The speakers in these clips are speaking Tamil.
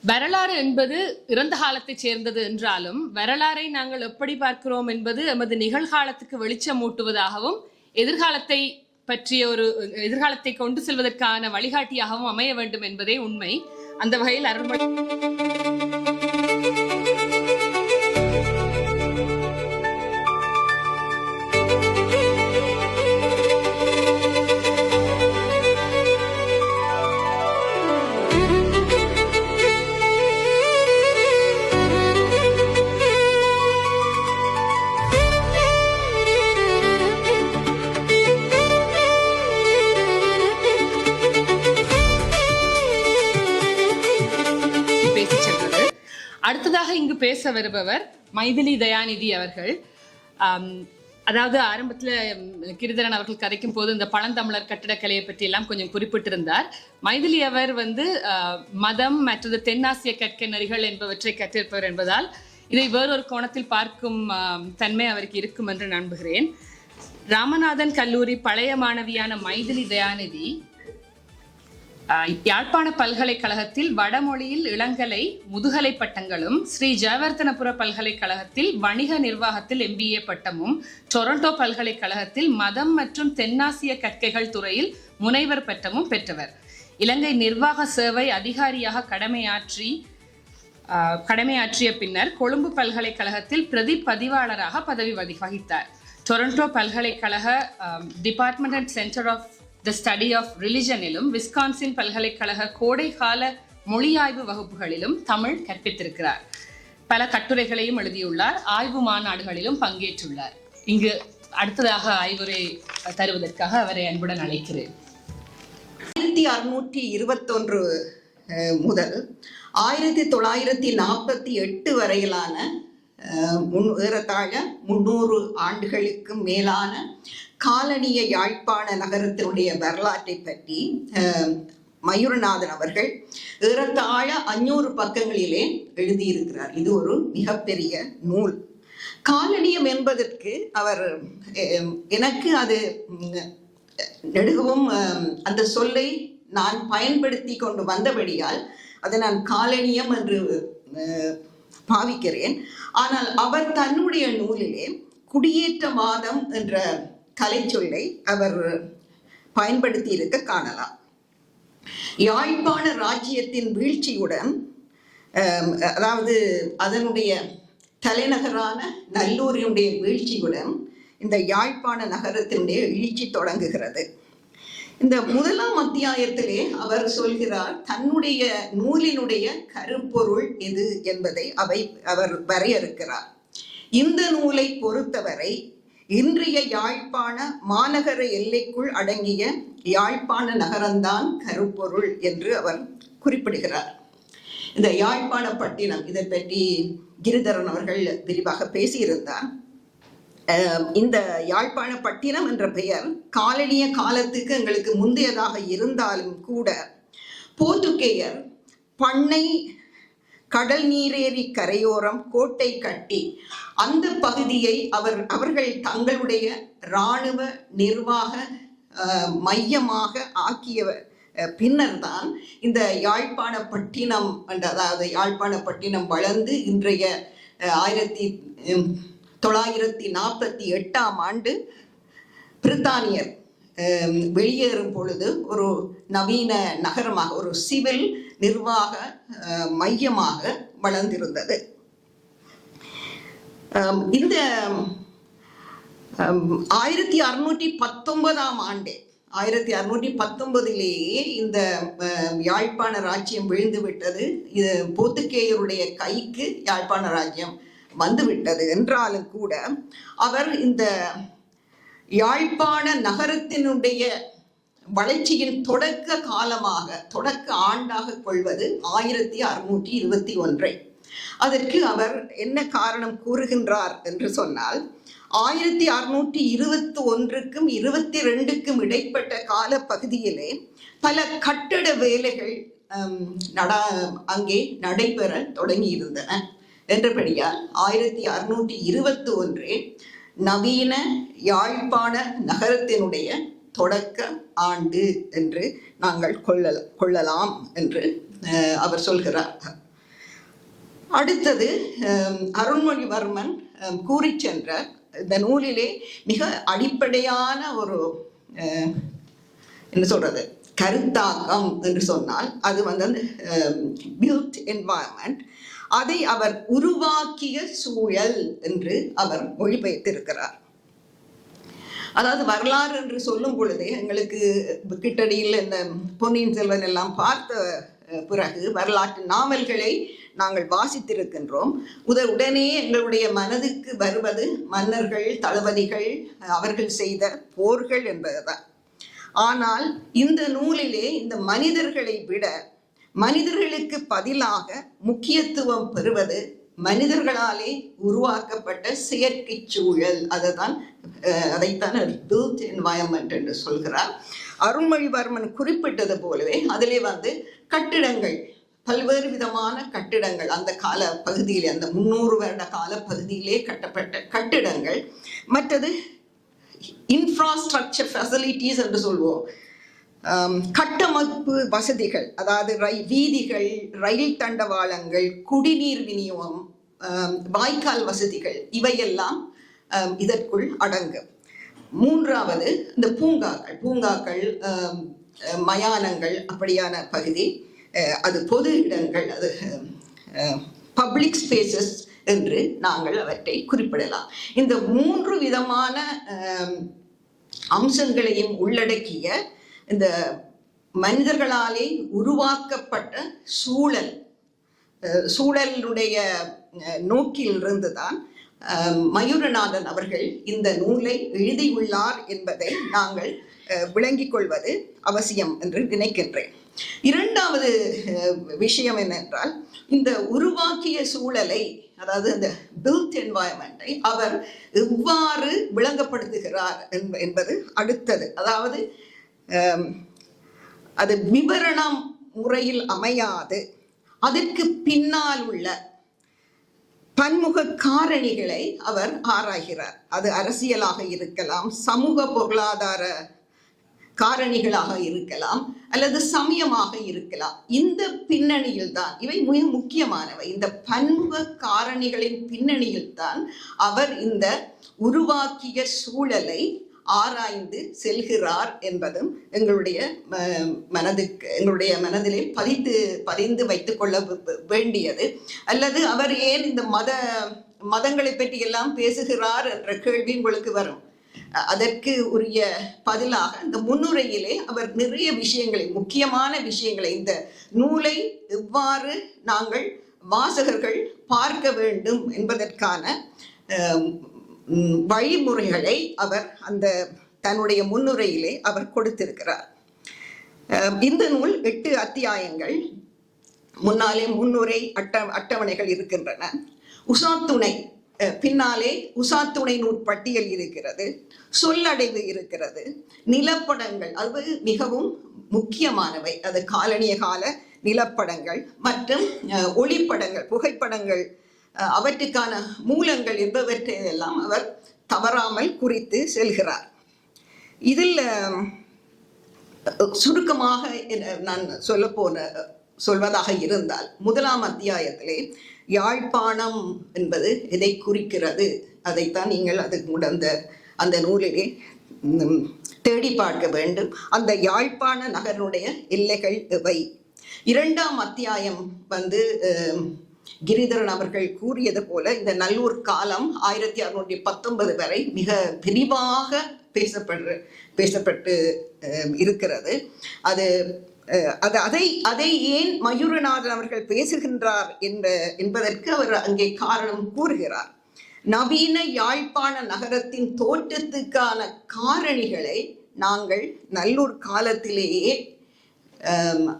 வரலாறு என்பது இறந்த காலத்தைச் சேர்ந்தது என்றாலும் வரலாறை நாங்கள் எப்படி பார்க்கிறோம் என்பது எமது நிகழ்காலத்துக்கு வெளிச்சமூட்டுவதாகவும் எதிர்காலத்தை பற்றிய எதிர்காலத்தை கொண்டு செல்வதற்கான வழிகாட்டியாகவும் அமைய வேண்டும் என்பதே உண்மை. அந்த வகையில் அருள்மொழி அடுத்ததாக இங்கு பேச வருபவர் மைதிலி தயாநிதி அவர்கள். அதாவது ஆரம்பத்தில் கிரிதரன் அவர்கள் கதைக்கும் போது இந்த பழந்தமிழர் கட்டிடக்கலையை பற்றி எல்லாம் கொஞ்சம் குறிப்பிட்டிருந்தார். மைதிலி அவர் மதம் மற்றது தென்னாசிய கற்கை நெறிகள் என்பவற்றை கற்றிருப்பவர் என்பதால் இதை வேறொரு கோணத்தில் பார்க்கும் தன்மை அவருக்கு இருக்கும் என்று நம்புகிறேன். ராமநாதன் கல்லூரி பழைய மாணவியான மைதிலி தயாநிதி யாழ்ப்பாண பல்கலைக்கழகத்தில் வடமொழியில் இளங்கலை முதுகலை பட்டங்களும், ஸ்ரீ ஜெயவர்தனபுர பல்கலைக்கழகத்தில் வணிக நிர்வாகத்தில் MBA பட்டமும், டொரண்டோ பல்கலைக்கழகத்தில் மதம் மற்றும் தென்னாசிய கற்கைகள் துறையில் முனைவர் பட்டமும் பெற்றவர். இலங்கை நிர்வாக சேவை அதிகாரியாக கடமையாற்றிய பின்னர் கொழும்பு பல்கலைக்கழகத்தில் பிரதி பதிவாளராக பதவி வகித்தார். டொரண்டோ பல்கலைக்கழக department and centre of the study of ரிலிஜனிலும் விஸ்கான்சின் பல்கலைக்கழக கோடைகால மொழியாய்வு வகுப்புகளிலும் தமிழ் கற்பித்திருக்கிறார். பல கட்டுரைகளையும் எழுதியுள்ளார். ஆய்வு மாநாடுகளிலும் பங்கேற்றுள்ளார். இங்கு அடுத்ததாக ஆய்வுரை தருவதற்காக அவரை அன்புடன் அழைக்கிறேன். 1621 முதல் 1948 வரையிலான ஏறத்தாழ 300 ஆண்டுகளுக்கு மேலான காலனிய யாழ்ப்பாண நகரத்தினுடைய வரலாற்றை பற்றி மயூரநாதன் அவர்கள் ஏறத்தாழ 500 பக்கங்களிலே எழுதியிருக்கிறார். இது ஒரு மிகப்பெரிய நூல். காலனியம் என்பதற்கு அவர் எனக்கு அது நெடுகவும் அந்த சொல்லை நான் பயன்படுத்தி கொண்டு வந்தபடியால் அதை நான் காலனியம் என்று பாவிக்கிறேன். ஆனால் அவர் தன்னுடைய நூலிலே குடியேற்றவாதம் என்ற கலை சொல்லை அவர் பயன்படுத்தி இருக்க காணலாம். யாழ்ப்பாண ராஜ்யத்தின் வீழ்ச்சியுடன், அதாவது அதனுடைய தலைநகரான நல்லூரினுடைய வீழ்ச்சியுடன் இந்த யாழ்ப்பாண நகரத்தினுடைய வீழ்ச்சி தொடங்குகிறது. இந்த முதலாம் அத்தியாயத்திலே அவர் சொல்கிறார், தன்னுடைய நூலினுடைய கருப்பொருள் எது என்பதை அவர் வரையறுக்கிறார். இந்த நூலை பொறுத்தவரை இன்றைய யாழ்ப்பாண மாநகர எல்லைக்குள் அடங்கிய யாழ்ப்பாண நகரம்தான் கருப்பொருள் என்று அவர் குறிப்பிடுகிறார். இந்த யாழ்ப்பாண பட்டினம், இதை பற்றி கிரிதரன் அவர்கள் விரிவாக பேசியிருந்தார். இந்த யாழ்ப்பாண பட்டினம் என்ற பெயர் காலனிய காலத்துக்கு எங்களுக்கு முந்தையதாக இருந்தாலும் கூட போர்த்துகேயர் பண்ணை கடல் நீரேறி கரையோரம் கோட்டை கட்டி அந்த பகுதியை அவர்கள் தங்களுடைய இராணுவ நிர்வாக மையமாக ஆக்கிய பின்னர் தான் இந்த யாழ்ப்பாண பட்டினம், அதாவது யாழ்ப்பாண பட்டினம் வளர்ந்து இன்றைய 1948ஆம் ஆண்டு பிரித்தானியர் வெளியேறும் பொழுது ஒரு நவீன நகரமாக, ஒரு சிவில் நிர்வாக மையமாக வளர்ந்திருந்தது. இந்த 1619ஆம் ஆண்டு 1619லேயே இந்த யாழ்ப்பாண ராஜ்யம் விழுந்து விட்டது. இது போர்த்துகேயருடைய கைக்கு யாழ்ப்பாண ராஜ்யம் வந்துவிட்டது என்றாலும் கூட அவர் இந்த யாழ்ப்பாண நகரத்தினுடைய வளர்ச்சியின் தொடக்க காலமாக, தொடக்க ஆண்டாக கொள்வது 1621. அதற்கு அவர் என்ன காரணம் கூறுகின்றார் என்று சொன்னால், 1621க்கும் 22க்கும் இடைப்பட்ட கால பகுதியிலே பல கட்டட வேலைகள் அங்கே நடைபெற தொடங்கி இருந்தன என்றபடியால் 1621 நவீன யாழ்ப்பாண நகரத்தினுடைய தொடக்க ஆண்டு என்று நாங்கள் கொள்ளலாம் என்று அவர் சொல்கிறார். அடுத்தது அருண்மொழிவர்மன் கூறி சென்ற இந்த நூலிலே மிக அடிப்படையான ஒரு என்ன சொல்றது கருத்தாக்கம் என்று சொன்னால் அது வந்து பில்ட் என்வாயன்மெண்ட், அதை அவர் உருவாக்கிய சூழல் என்று அவர் மொழிபெயர்த்திருக்கிறார். அதாவது வரலாறு என்று சொல்லும் பொழுதே எங்களுக்கு கிட்டடியில் இந்த பொன்னியின் செல்வன் எல்லாம் பார்த்த பிறகு வரலாற்று நாவல்களை நாங்கள் வாசித்திருக்கின்றோம். உடனே எங்களுடைய மனதுக்கு வருவது மன்னர்கள், தளபதிகள், அவர்கள் செய்த போர்கள் என்பதுதான். ஆனால் இந்த நூலிலே இந்த மனிதர்களை விட மனிதர்களுக்கு பதிலாக முக்கியத்துவம் பெறுவது மனிதர்களாலே உருவாக்கப்பட்ட செயற்கை சூழல். அதைத்தான் பில்ட் என்வாயன்மெண்ட் என்று சொல்கிறார். அருண்மொழிவர்மன் குறிப்பிட்டது போலவே அதிலே வந்து கட்டிடங்கள், பல்வேறு விதமான கட்டிடங்கள், அந்த கால பகுதியிலே, அந்த 300 வருட கால பகுதியிலே கட்டப்பட்ட கட்டிடங்கள். மற்றது இன்ஃப்ராஸ்ட்ரக்சர் ஃபெசிலிட்டிஸ் என்று சொல்வோம், கட்டமைப்பு வசதிகள், அதாவது வீதிகள், ரயில் தண்டவாளங்கள், குடிநீர் விநியோகம், வாய்க்கால் வசதிகள், இவையெல்லாம் இதற்குள் அடங்கும். மூன்றாவது இந்த பூங்காக்கள், மயானங்கள், அப்படியான பகுதி, அது பொது இடங்கள், அது பப்ளிக் ஸ்பேசஸ் என்று நாங்கள் அவற்றை குறிப்பிடலாம். இந்த 3 விதமான அம்சங்களையும் உள்ளடக்கிய இந்த மனிதர்களாலே உருவாக்கப்பட்ட சூழலுடைய நோக்கில் இருந்துதான் மயூரநாதன் அவர்கள் இந்த நூலை எழுதியுள்ளார் என்பதை நாங்கள் விளங்கிக் கொள்வது அவசியம் என்று நினைக்கின்றேன். இரண்டாவது விஷயம் என்னென்றால், இந்த உருவாக்கிய சூழலை, அதாவது இந்த பில்ட் என்வாயன்மெண்டை அவர் எவ்வாறு விளங்கப்படுத்துகிறார் என்பது அடுத்தது. அதாவது அது விவரணம் முறையில் அமையாது, அதற்கு பின்னால் உள்ள பன்முக காரணிகளை அவர் ஆராய்கிறார். அது அரசியலாக இருக்கலாம், சமூக பொருளாதார காரணிகளாக இருக்கலாம், அல்லது சமயமாக இருக்கலாம். இந்த பின்னணியில் தான் இவை மிக முக்கியமானவை. இந்த பன்முக காரணிகளின் பின்னணியில் தான் அவர் இந்த உருவாக்கிய சூழலை ஆராய்ந்து செல்கிறார் என்பதும் எங்களுடைய மனதிலே பதிந்து வைத்துக் கொள்ள வேண்டியது. அல்லது அவர் ஏன் இந்த மதங்களை பற்றி எல்லாம் பேசுகிறார் என்ற கேள்வி உங்களுக்கு வரும். அதற்கு உரிய பதிலாக இந்த முன்னுரையிலே அவர் நிறைய விஷயங்களை, முக்கியமான விஷயங்களை, இந்த நூலை எவ்வாறு நாங்கள் வாசகர்கள் பார்க்க வேண்டும் என்பதற்கான வழிமுறைகளை அவர் அந்த தன்னுடைய முன்னுரையிலே அவர் கொடுத்திருக்கிறார். இந்த நூல் 8 அத்தியாயங்கள், முன்னாலே முன்னுரை அட்டவணைகள் இருக்கின்றன. உசாத்துணை பின்னாலே உசாத்துணை நூற்பட்டியல் இருக்கிறது, சொல்லடைவு இருக்கிறது, நிலப்படங்கள், அது மிகவும் முக்கியமானவை. அது காலனிய கால நிலப்படங்கள் மற்றும் ஒளிப்படங்கள், புகைப்படங்கள், அவற்றுக்கான மூலங்கள் என்பவற்றையெல்லாம் அவர் தவறாமல் குறித்து செல்கிறார். இதில் சுருக்கமாக நான் சொல்வதாக இருந்தால், முதலாம் அத்தியாயத்திலே யாழ்ப்பாணம் என்பது எதை குறிக்கிறது, அதைத்தான் நீங்கள் அதுக்கு அந்த நூலிலே தேடி பார்க்க வேண்டும். அந்த யாழ்ப்பாண நகருடைய எல்லைகள் எவை? 2ஆம் அத்தியாயம் கிரிதரன் அவர்கள் கூறியது போல இந்த நல்லூர் காலம் 1619 வரை மிக விரிவாக பேசப்பட்டு இருக்கிறது. அதை ஏன் மயூரநாதன் அவர்கள் பேசுகின்றார் என்பதற்கு அவர் அங்கே காரணம் கூறுகிறார். நவீன யாழ்ப்பாண நகரத்தின் தோற்றத்துக்கான காரணிகளை நாங்கள் நல்லூர் காலத்திலேயே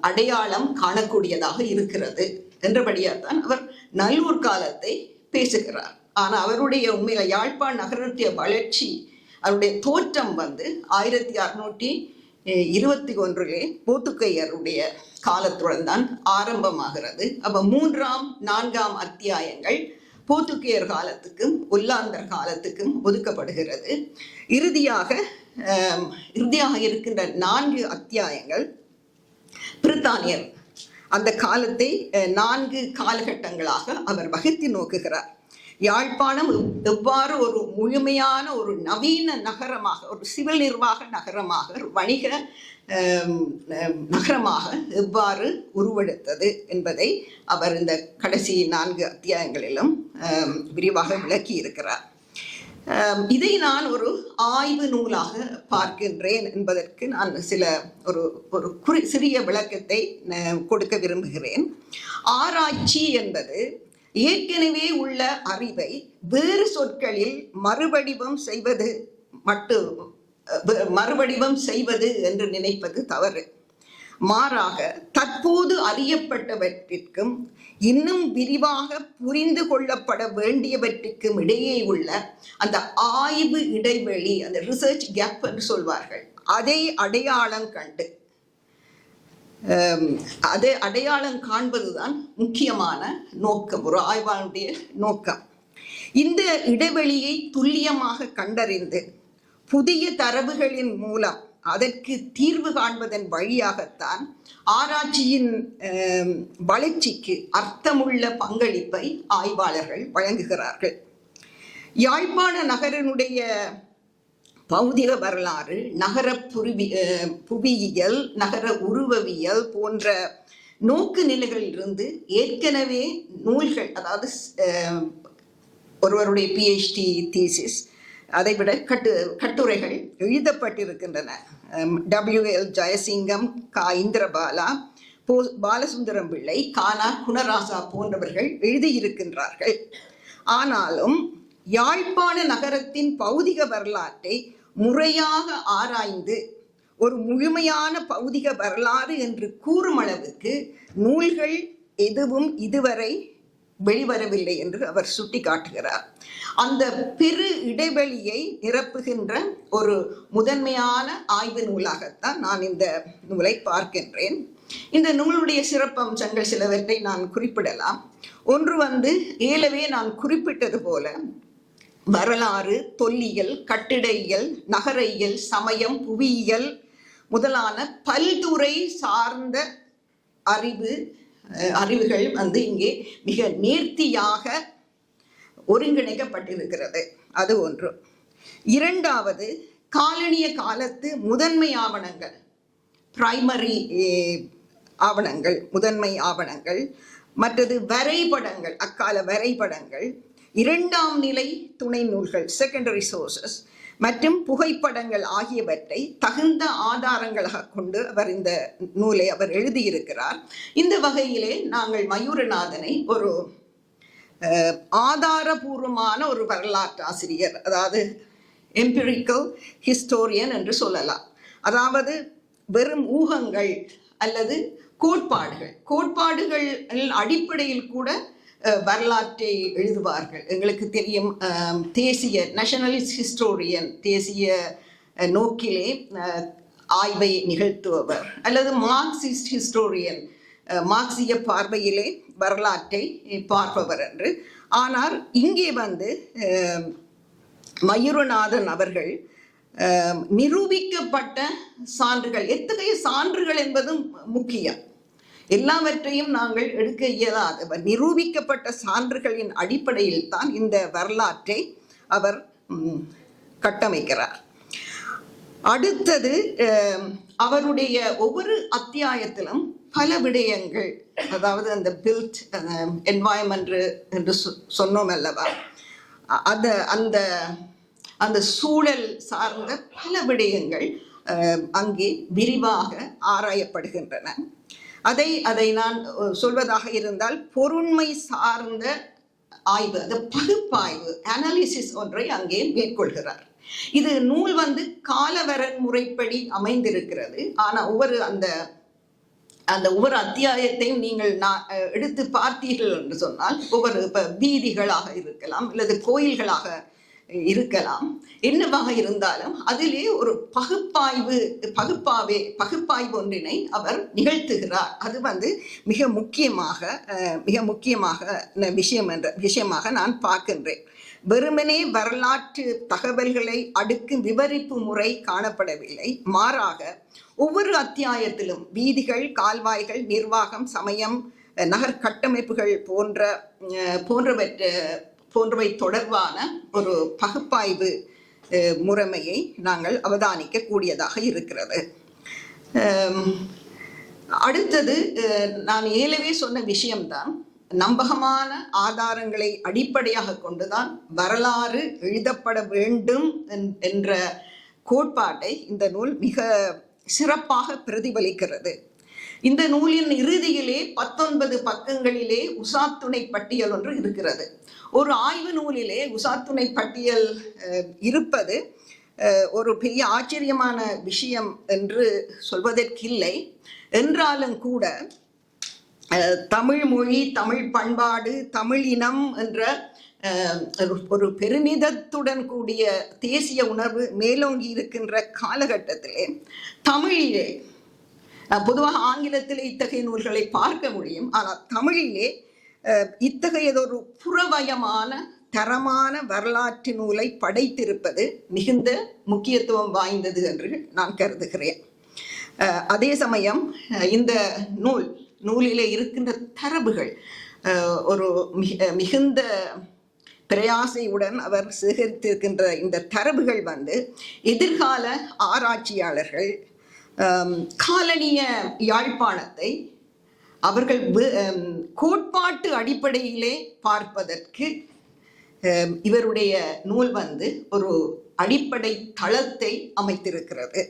அடையாளம் காணக்கூடியதாக இருக்கிறது என்றபடியால்தான் அவர் நல்லூர் காலத்தை பேசுகிறார். ஆனால் அவருடைய உண்மையில யாழ்ப்பாண நகரத்திய வளர்ச்சி, அவருடைய தோற்றம் 1621 போர்த்துகேயருடைய காலத்துடன் தான் ஆரம்பமாகிறது. அப்ப 3ஆம் 4ஆம் அத்தியாயங்கள் போர்த்துகேயர் காலத்துக்கும் ஒல்லாந்தர் காலத்துக்கும் ஒதுக்கப்படுகிறது. இறுதியாக இருக்கின்ற 4 அத்தியாயங்கள் பிரித்தானியர் அந்த காலத்தை 4 காலகட்டங்களாக அவர் வகுத்து நோக்குகிறார். யாழ்ப்பாணம் எவ்வாறு ஒரு முழுமையான ஒரு நவீன நகரமாக, ஒரு சிவில் நிர்வாக நகரமாக, ஒரு வணிக நகரமாக எவ்வாறு உருவெடுத்தது என்பதை அவர் இந்த கடைசி 4 அத்தியாயங்களிலும் விரிவாக விளக்கி இருக்கிறார். இதை நான் ஒரு ஆய்வு நூலாக பார்க்கின்றேன் என்பதற்கு நான் ஒரு சிறிய விளக்கத்தை கொடுக்க விரும்புகிறேன். ஆராய்ச்சி என்பது ஏற்கனவே உள்ள அறிவை வேறு சொற்களில் மறுவடிவம் செய்வது என்று நினைப்பது தவறு. மாறாக தற்போது அறியப்பட்டவற்றிற்கும் இன்னும் விரிவாக புரிந்து கொள்ளப்பட வேண்டியவற்றுக்கும் இடையே உள்ள அந்த ஆய்வு இடைவெளி, அந்த ரிசர்ச் கேப் என்று சொல்வார்கள், அதை அடையாளம் கண்டு அதை அடையாளம் காண்பதுதான் முக்கியமான நோக்கம், ஒரு ஆய்வாளருடைய நோக்கம். இந்த இடைவெளியை துல்லியமாக கண்டறிந்து புதிய தரவுகளின் மூலம் அதற்கு தீர்வு காண்பதன் வழியாகத்தான் ஆராய்ச்சியின் வளர்ச்சிக்கு அர்த்தமுள்ள பங்களிப்பை ஆய்வாளர்கள் வழங்குகிறார்கள். யாழ்ப்பாண நகரினுடைய பௌதிக வரலாறு, நகர புவியியல், நகர உருவவியல் போன்ற நோக்கு நிலைகளிலிருந்து ஏற்கனவே நூல்கள், அதாவது ஒருவருடைய PhD தீசிஸ், அதைவிட கட்டுரைகள் எழுதப்பட்டிருக்கின்றன. WL ஜெயசிங்கம், இந்திரபாலா, பாலசுந்தரம் பிள்ளை, குணராசா போன்றவர்கள் எழுதியிருக்கின்றார்கள். ஆனாலும் யாழ்ப்பாண நகரத்தின் பௌதிக வரலாற்றை முறையாக ஆராய்ந்து ஒரு முழுமையான பௌதிக வரலாறு என்று கூறும் அளவுக்கு நூல்கள் எதுவும் இதுவரை வெளிவரவில்லை என்று அவர் சுட்டி காட்டுகிறார். அந்த பெரு இடைவெளியை நிரப்புகின்ற ஒரு முதன்மையான ஆய்வு நூலாகத்தான் நான் இந்த நூலை பார்க்கின்றேன். இந்த நூலுடைய சிறப்பம்சங்கள் சிலவற்றை நான் குறிப்பிடலாம். ஒன்று ஏலவே நான் குறிப்பிட்டது போல வரலாறு, தொல்லியல், கட்டிடயியல், நகரையியல், சமயம், புவியியல் முதலான பல்துறை சார்ந்த அறிவுகள் இங்கே மிக நேர்த்தியாக ஒருங்கிணைக்கப்பட்டிருக்கிறது. அது ஒன்று. இரண்டாவது, காலனிய காலத்து முதன்மை ஆவணங்கள், பிரைமரி ஆவணங்கள், முதன்மை ஆவணங்கள். மற்றது வரைபடங்கள், அக்கால வரைபடங்கள். இரண்டாம் நிலை துணை நூல்கள், செகண்டரி சோர்சஸ், மற்றும் புகைப்படங்கள் ஆகியவற்றை தகுந்த ஆதாரங்களாக கொண்டு அவர் இந்த நூலை அவர் எழுதியிருக்கிறார். இந்த வகையிலே நாங்கள் மயூரநாதனை ஒரு ஆதாரபூர்வமான ஒரு வரலாற்று ஆசிரியர், அதாவது எம்பிரிக்கல் ஹிஸ்டோரியன் என்று சொல்லலாம். அதாவது வெறும் ஊகங்கள் அல்லது கோட்பாடுகள் அடிப்படையில் கூட வரலாற்றை எழுதுவார்கள். எங்களுக்கு தெரியும், தேசிய நேஷனலிஸ்ட் ஹிஸ்டோரியன், தேசிய நோக்கிலே ஆய்வை நிகழ்த்துபவர், அல்லது மார்க்சிஸ்ட் ஹிஸ்டோரியன், மார்க்சிய பார்வையிலே வரலாற்றை பார்ப்பவர் என்று. ஆனால் இங்கே மயூரநாதன் அவர்கள் நிரூபிக்கப்பட்ட சான்றுகள், எத்தகைய சான்றுகள் என்பதும் முக்கியம். எல்லாவற்றையும் நாங்கள் எடுக்க இயலாதவர். நிரூபிக்கப்பட்ட சான்றுகளின் அடிப்படையில் தான் இந்த வரலாற்றை அவர் கட்டமைக்கிறார். அடுத்தது, அவருடைய ஒவ்வொரு அத்தியாயத்திலும் பல விடயங்கள், அதாவது அந்த பில்ட் என்வாயன்மெண்ட் என்று சொன்னோம் அல்லவா, அந்த சூழல் சார்ந்த பல விடயங்கள் அங்கே விரிவாக ஆராயப்படுகின்றன. அதை நான் சொல்வதாக இருந்தால் பொருண்மை சார்ந்த ஆய்வு, அந்த பகுப்பாய்வு, அனாலிசிஸ் ஒன்றை அங்கே மேற்கொள்கிறார். இது நூல் காலவரன் முறைப்படி அமைந்திருக்கிறது. ஆனால் ஒவ்வொரு அத்தியாயத்தையும் நீங்கள் எடுத்து பார்த்தீர்கள் என்று சொன்னால், ஒவ்வொரு வீதிகளாக இருக்கலாம், அல்லது கோயில்களாக இருக்கலாம், என்னவாக இருந்தாலும் அதிலே ஒரு பகுப்பாய்வு ஒன்றினை அவர் நிகழ்த்துகிறார். அது மிக முக்கியமாக விஷயமாக நான் பார்க்கின்றேன். வெறுமனே வரலாற்று தகவல்களை அடுக்கும் விவரிப்பு முறை காணப்படவில்லை. மாறாக ஒவ்வொரு அத்தியாயத்திலும் வீதிகள், கால்வாய்கள், நிர்வாகம், சமயம், நகர் கட்டமைப்புகள் போன்றவை தொடர்பான ஒரு பகுப்பாய்வு முறைமையை நாங்கள் அவதானிக்க கூடியதாக இருக்கிறது. அடுத்தது, நான் ஏலவே சொன்ன விஷயம்தான், நம்பகமான ஆதாரங்களை அடிப்படையாக கொண்டுதான் வரலாறு எழுதப்பட வேண்டும் என்ற கோட்பாட்டை இந்த நூல் மிக சிறப்பாக பிரதிபலிக்கிறது. இந்த நூலின் இறுதியிலே 19 பக்கங்களிலே உசாத்துணை பட்டியல் ஒன்று இருக்கிறது. ஒரு ஆய்வு நூலிலே உசாத்துணை பட்டியல் இருப்பது ஒரு பெரிய ஆச்சரியமான விஷயம் என்று சொல்வதற்கில்லை. என்றாலும் கூட தமிழ் மொழி, தமிழ் பண்பாடு, தமிழ் இனம் என்ற ஒரு பெருமிதத்துடன் கூடிய தேசிய உணர்வு மேலோங்கி இருக்கின்ற காலகட்டத்திலே தமிழிலே, பொதுவாக ஆங்கிலத்திலே இத்தகைய நூல்களை பார்க்க முடியும், ஆனால் தமிழிலே இத்தகையதொரு புறவயமான தரமான வரலாற்று நூலை படைத்திருப்பது மிகுந்த முக்கியத்துவம் வாய்ந்தது என்று நான் கருதுகிறேன். அதே சமயம் இந்த நூலிலே இருக்கின்ற தரவுகள் ஒரு மிகுந்த பிரயாசையுடன் அவர் சேகரித்திருக்கின்ற இந்த தரவுகள் எதிர்கால ஆராய்ச்சியாளர்கள் காலனிய யாழ்ப்பாணத்தை அவர்கள் கோட்பாட்டு அடிப்படையிலே பார்ப்பதற்கு இவருடைய நூல் ஒரு அடிப்படை தளத்தை அமைத்திருக்கிறது.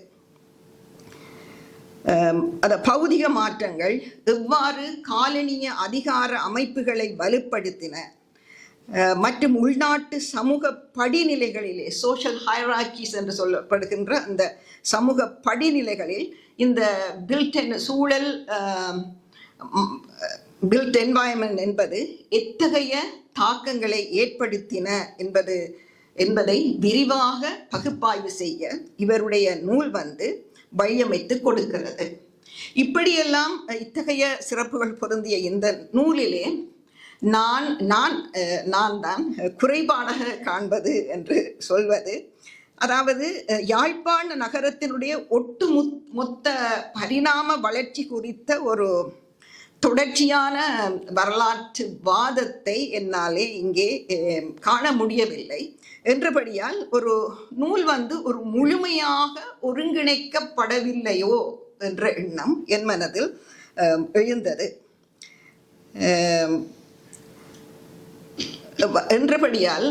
பௌதிக மாற்றங்கள் எவ்வாறு காலனிய அதிகார அமைப்புகளை வலுப்படுத்தின மற்றும் உள்நாட்டு சமூக படிநிலைகளிலே, சோஷியல் ஹைரார்கீஸ் என்று சொல்லப்படுகின்ற அந்த சமூக படிநிலைகளில் இந்த சூழல் பில்ட் என்வாயன்மெண்ட் என்பது எத்தகைய தாக்கங்களை ஏற்படுத்தின என்பதை விரிவாக பகுப்பாய்வு செய்ய இவருடைய நூல் வழியமைத்து கொடுக்கிறது. இப்படியெல்லாம் இத்தகைய சிறப்புகள் பொருந்திய இந்த நூலிலே நான் தான் குறைபாடாக காண்பது என்று சொல்வது, அதாவது யாழ்ப்பாண நகரத்தினுடைய மொத்த பரிணாம வளர்ச்சி குறித்த ஒரு தொடர்ச்சியான வரலாற்று வாதத்தை என்னாலே இங்கே காண முடியவில்லை. என்றபடியால் ஒரு நூல் ஒரு முழுமையாக ஒருங்கிணைக்கப்படவில்லையோ என்ற எண்ணம் என் மனதில் எழுந்தது. என்றபடியால்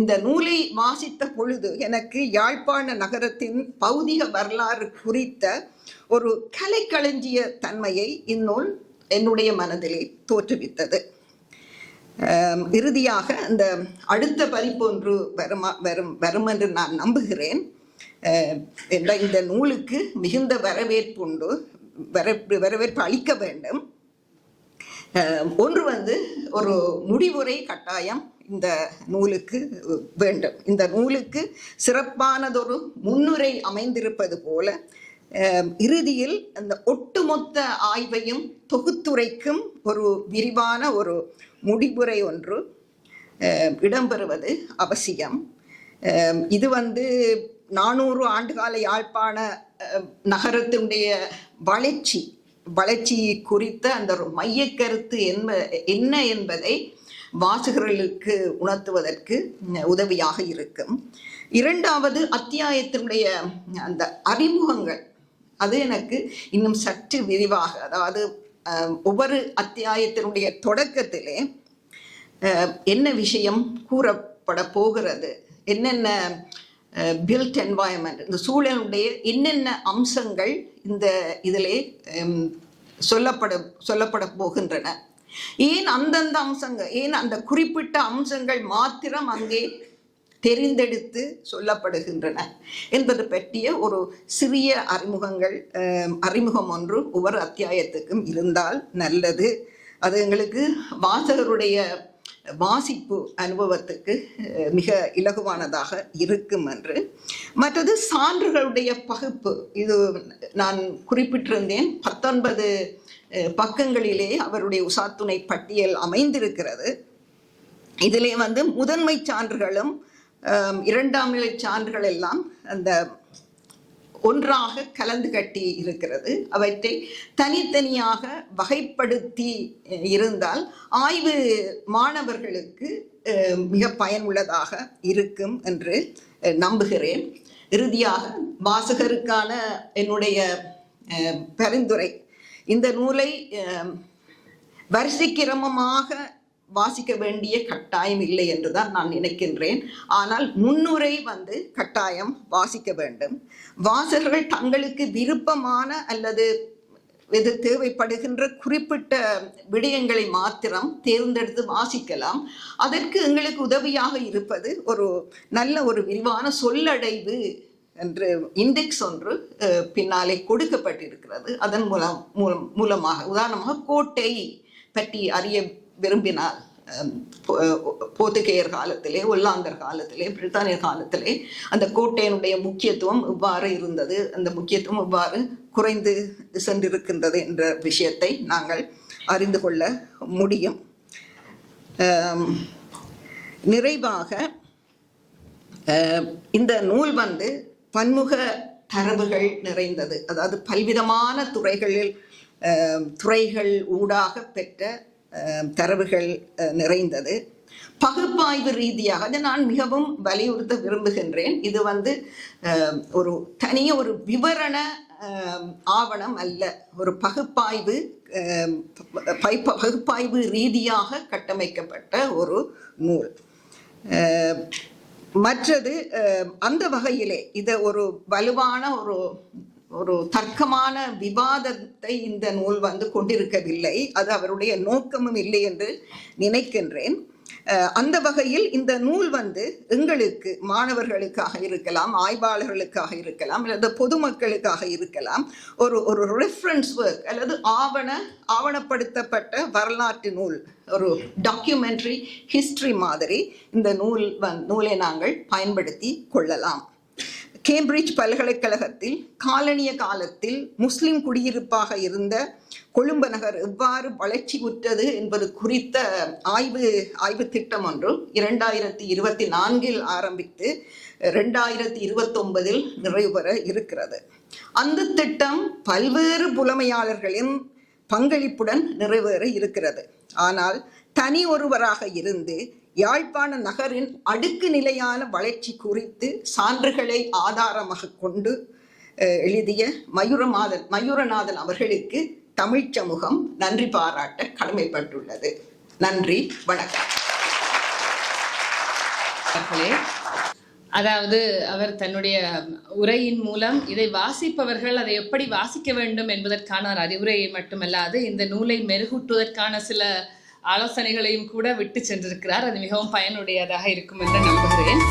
இந்த நூலை வாசித்த பொழுது எனக்கு யாழ்ப்பாண நகரத்தின் பௌதிக வரலாறு குறித்த ஒரு கலைக்களஞ்சிய தன்மையை இந்நூல் என்னுடைய மனதிலே தோற்றுவித்தது. இறுதியாக இந்த அடுத்த பதிப்பு ஒன்று வரும் என்று நான் நம்புகிறேன். இந்த நூலுக்கு மிகுந்த வரவேற்பு அளிக்க வேண்டும். ஒன்று ஒரு முடிவுரை கட்டாயம் இந்த நூலுக்கு வேண்டும். இந்த நூலுக்கு சிறப்பானதொரு முன்னுரை அமைந்திருப்பது போல இறுதியில் அந்த ஒட்டுமொத்த ஆய்வையும் தொகுத்துரைக்கும் ஒரு விரிவான ஒரு முடிவுரை ஒன்று இடம்பெறுவது அவசியம். இது 400 ஆண்டுகால யாழ்ப்பாண நகரத்தினுடைய வளர்ச்சி குறித்த அந்த ஒரு மையக்கருத்து என்ன என்பதை வாசகர்களுக்கு உணர்த்துவதற்கு உதவியாக இருக்கும். இரண்டாவது அத்தியாயத்தினுடைய அந்த அறிமுகங்கள், அது எனக்கு இன்னும் சற்று விரிவாக, அதாவது ஒவ்வொரு அத்தியாயத்தினுடைய தொடக்கத்திலே என்ன விஷயம் கூறப்பட போகிறது, என்னென்ன பில்ட் என்வாயன்மெண்ட், இந்த சூழலுடைய என்னென்ன அம்சங்கள் இந்த இதிலே சொல்லப்பட போகின்றன, ஏன் அந்தந்த அம்சங்கள், ஏன் அந்த குறிப்பிட்ட அம்சங்கள் மாத்திரம் அங்கே தெரிந்தெடுத்து சொல்லப்படுகின்றன என்பது பற்றிய ஒரு சிறிய அறிமுகம் ஒன்று ஒவ்வொரு அத்தியாயத்துக்கும் இருந்தால் நல்லது. அது எங்களுக்கு வாசகருடைய வாசிப்பு அனுபவத்துக்கு மிக இலகுவானதாக இருக்கும் என்று. மற்றது சான்றுகளுடைய பகுப்பு, இது நான் குறிப்பிட்டிருந்தேன். 19 பக்கங்களிலே அவருடைய உசாத்துணை பட்டியல் அமைந்திருக்கிறது. இதிலே முதன்மை சான்றுகளும் இரண்டாம் நிலை சான்றுகள் எல்லாம் அந்த ஒன்றாக கலந்து கட்டி இருக்கிறது. அவற்றை தனித்தனியாக வகைப்படுத்தி இருந்தால் ஆய்வு மாணவர்களுக்கு மிக பயனுள்ளதாக இருக்கும் என்று நம்புகிறேன். இறுதியாக வாசகருக்கான என்னுடைய பரிந்துரை, இந்த நூலை வரிசைக்கிரமமாக வாசிக்க வேண்டிய கட்டாயம் இல்லை என்றுதான் நான் நினைக்கின்றேன். ஆனால் முன்னுரை கட்டாயம் வாசிக்க வேண்டும். வாசகர்கள் தங்களுக்கு விருப்பமான அல்லது இது தேவைப்படுகின்ற குறிப்பிட்ட விடயங்களை மாத்திரம் தேர்ந்தெடுத்து வாசிக்கலாம். அதற்கு எங்களுக்கு உதவியாக இருப்பது ஒரு நல்ல ஒரு விரிவான சொல்லடைவு என்று இண்டெக்ஸ் ஒன்று பின்னாலே கொடுக்கப்பட்டிருக்கிறது. அதன் மூலமாக உதாரணமாக கோட்டை பற்றி அறிய விரும்பினால் போர்த்துகேயர் காலத்திலே, ஒல்லாந்தர் காலத்திலே, பிரித்தானியர் காலத்திலே அந்த கோட்டையினுடைய முக்கியத்துவம் இவ்வாறு இருந்தது, அந்த முக்கியத்துவம் இவ்வாறு குறைந்து சென்றிருக்கின்றது என்ற விஷயத்தை நாங்கள் அறிந்து கொள்ள முடியும். நிறைவாக இந்த நூல் பன்முக தரவுகள் நிறைந்தது. அதாவது பல்விதமான துறைகள் ஊடாக பெற்ற தரவுகள் நிறைந்தது. பகுப்பாய்வு ரீதியாக அதை நான் மிகவும் வலியுறுத்த விரும்புகின்றேன். இது ஒரு தனிய ஒரு விவரண ஆவணம் அல்ல, ஒரு பகுப்பாய்வு ரீதியாக கட்டமைக்கப்பட்ட ஒரு நூல். மற்றது அந்த வகையிலே இதை ஒரு வலுவான ஒரு தர்க்கமான விவாதத்தை இந்த நூல் கொண்டிருக்கவில்லை. அது அவருடைய நோக்கமும் இல்லை என்று நினைக்கின்றேன். அந்த வகையில் இந்த நூல் எங்களுக்கு மாணவர்களுக்காக இருக்கலாம், ஆய்வாளர்களுக்காக இருக்கலாம், அல்லது பொதுமக்களுக்காக இருக்கலாம், ஒரு ரெஃபரன்ஸ் ஒர்க் அல்லது ஆவணப்படுத்தப்பட்ட வரலாற்று நூல், ஒரு டாக்குமெண்ட்ரி ஹிஸ்டரி மாதிரி இந்த நூலை நாங்கள் பயன்படுத்தி கொள்ளலாம். கேம்பிரிட்ஜ் பல்கலைக்கழகத்தில் காலனிய காலத்தில் முஸ்லிம் குடியிருப்பாக இருந்த கொழும்பு நகர் எவ்வாறு வளர்ச்சி உற்றது என்பது குறித்த ஆய்வு திட்டம் ஒன்று 2024 ஆரம்பித்து 2029 நிறைவு பெற இருக்கிறது. அந்த திட்டம் பல்வேறு புலமையாளர்களின் பங்களிப்புடன் நிறைவேற இருக்கிறது. ஆனால் தனி ஒருவராக இருந்து யாழ்ப்பாண நகரின் அடுக்கு நிலையான வளர்ச்சி குறித்து சான்றுகளை ஆதாரமாக கொண்டு எழுதிய மயூரநாதன் அவர்களுக்கு தமிழ் சமூகம் நன்றி பாராட்ட கடமைப்பட்டுள்ளது. நன்றி, வணக்கம். அதாவது அவர் தன்னுடைய உரையின் மூலம் இதை வாசிப்பவர்கள் அதை எப்படி வாசிக்க வேண்டும் என்பதற்கான ஒரு அறிவுரையை மட்டுமல்லாது இந்த நூலை மெருகூட்டுவதற்கான சில ஆலோசனைகளையும் கூட விட்டு சென்றிருக்கிறார். அது மிகவும் பயனுடையதாக இருக்கும் என்று நம்புகிறேன்.